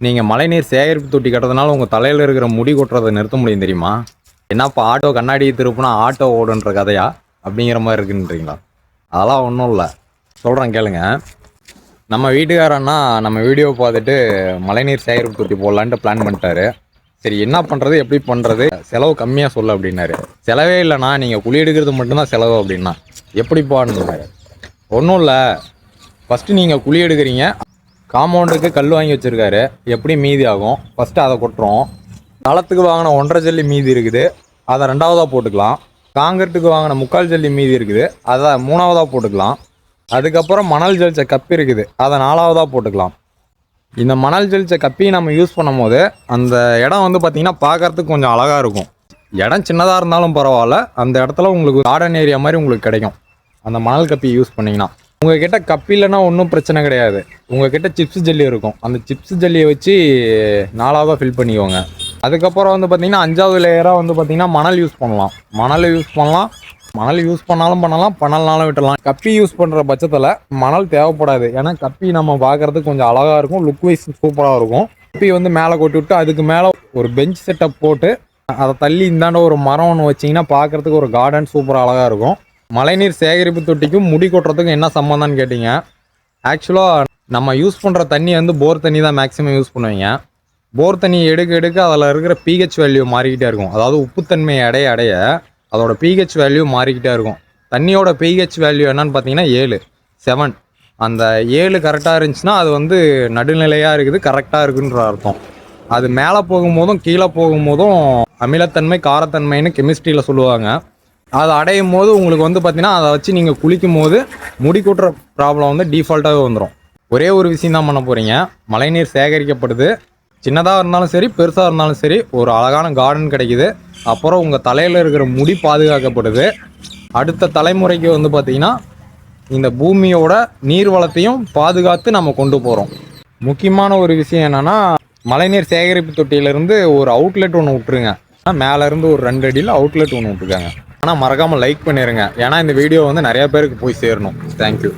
நீங்கள் மழைநீர் சேகரிப்பு தொட்டி கட்டுறதுனால உங்கள் தலையில் இருக்கிற முடி கொட்டுறதை நிறுத்த முடியும் தெரியுமா? என்னப்பா ஆட்டோ கண்ணாடி திருப்புனா ஆட்டோ ஓடுன்ற கதையா அப்படிங்கிற மாதிரி இருக்குன்றீங்களா? அதெல்லாம் ஒன்றும் இல்லை, சொல்கிறேன் கேளுங்க. நம்ம வீட்டுக்காரன்னா நம்ம வீடியோ பார்த்துட்டு மழைநீர் சேகரிப்பு தொட்டி போடலான்ட்டு பிளான் பண்ணிட்டாரு. சரி என்ன பண்ணுறது எப்படி பண்ணுறது, செலவு கம்மியாக சொல்லு அப்படின்னாரு. செலவே இல்லைண்ணா, நீங்கள் குழி எடுக்கிறது மட்டும்தான் செலவு அப்படின்னா. எப்படிப்பான்னு ஒன்றும் இல்லை, ஃபஸ்ட்டு நீங்கள் குழி எடுக்கிறீங்க, காம்பவுண்டுக்கு கல் வாங்கி வச்சுருக்காரு, எப்படி மீதி ஆகும் ஃபஸ்ட்டு அதை கொட்டுறோம். களத்துக்கு வாங்கின 1.5 ஜல்லி மீதி இருக்குது, அதை 2வதாக போட்டுக்கலாம். காங்கிரட்டுக்கு வாங்கின 3/4 ஜல்லி மீதி இருக்குது, அதை 3வதாக போட்டுக்கலாம். அதுக்கப்புறம் மணல் ஜலிச்ச கப்பி இருக்குது, அதை 4வதாக போட்டுக்கலாம். இந்த மணல் ஜலிச்ச கப்பியை நம்ம யூஸ் பண்ணும் போது அந்த இடம் வந்து பார்த்திங்கன்னா பார்க்குறதுக்கு கொஞ்சம் அழகாக இருக்கும். இடம் சின்னதாக இருந்தாலும் பரவாயில்ல, அந்த இடத்துல உங்களுக்கு கார்டன் ஏரியா மாதிரி உங்களுக்கு கிடைக்கும் அந்த மணல் கப்பி யூஸ் பண்ணிங்கன்னா. உங்ககிட்ட கப்பி இல்லைன்னா ஒன்றும் பிரச்சனை கிடையாது. உங்ககிட்ட சிப்ஸ் ஜல்லி இருக்கும், அந்த சிப்ஸ் ஜல்லியை வச்சு 4வதாக ஃபில் பண்ணிக்கோங்க. அதுக்கப்புறம் வந்து பார்த்திங்கன்னா 5வது லேயராக வந்து பார்த்திங்கன்னா மணல் யூஸ் பண்ணலாம். மணல் யூஸ் பண்ணாலும் பண்ணலனாலும் விட்டுடலாம். கப்பி யூஸ் பண்ணுற பட்சத்தில் மணல் தேவைப்படாது, ஏன்னா கப்பி நம்ம பார்க்குறதுக்கு கொஞ்சம் அழகாக இருக்கும், லுக் வைஸ் சூப்பராக இருக்கும். கப்பி வந்து மேலே கொட்டி விட்டு அதுக்கு மேலே ஒரு பெஞ்ச் செட்டப் போட்டு அதை தள்ளி இந்தாண்ட ஒரு மரம் ஒன்று வச்சிங்கன்னா பார்க்குறதுக்கு ஒரு கார்டன் சூப்பராக அழகாக இருக்கும். மழைநீர் சேகரிப்பு தொட்டிக்கும் முடி கொட்டுறதுக்கும் என்ன சம்மந்தம்னு கேட்டிங்க. ஆக்சுவலாக நம்ம யூஸ் பண்ணுற தண்ணி வந்து போர் தண்ணி தான் மேக்ஸிமம் யூஸ் பண்ணுவீங்க. போர் தண்ணி எடுக்க அதில் இருக்கிற பிஹெச் வேல்யூ மாறிக்கிட்டே இருக்கும். அதாவது உப்புத்தன்மை அடைய அதோட பிஹெச் வேல்யூ மாறிக்கிட்டே இருக்கும். தண்ணியோட பிஹெச் வேல்யூ என்னன்னு பார்த்தீங்கன்னா 7. அந்த 7 கரெக்டாக இருந்துச்சுன்னா அது வந்து நடுநிலையாக இருக்குது, கரெக்டாக இருக்குன்ற அர்த்தம். அது மேலே போகும்போதும் கீழே போகும்போதும் அமிலத்தன்மை காரத்தன்மைன்னு கெமிஸ்ட்ரியில் சொல்லுவாங்க. அது அடையும் போது உங்களுக்கு வந்து பார்த்தீங்கன்னா அதை வச்சு நீங்கள் குளிக்கும் போது முடி கொட்டுற ப்ராப்ளம் வந்து டிஃபால்ட்டாகவே வந்துடும். ஒரே ஒரு விஷயம் தான் பண்ண போகிறீங்க. மழைநீர் சேகரிக்கப்படுது, சின்னதாக இருந்தாலும் சரி பெருசாக இருந்தாலும் சரி, ஒரு அழகான கார்டன் கிடைக்குது. அப்புறம் உங்கள் தலையில் இருக்கிற முடி பாதுகாக்கப்படுது. அடுத்த தலைமுறைக்கு வந்து பார்த்திங்கன்னா இந்த பூமியோட நீர் வளத்தையும் பாதுகாத்து நம்ம கொண்டு போகிறோம். முக்கியமான ஒரு விஷயம் என்னென்னா, மழைநீர் சேகரிப்பு தொட்டியிலேருந்து ஒரு அவுட்லெட் ஒன்று விட்டுருங்க. மேலேருந்து ஒரு 2 அடியில் அவுட்லெட் ஒன்று விட்டுருக்காங்க. ஆனால் மறக்காமல் லைக் பண்ணிடுங்க, ஏன்னா இந்த வீடியோ வந்து நிறையா பேருக்கு போய் சேரணும். தேங்க்யூ.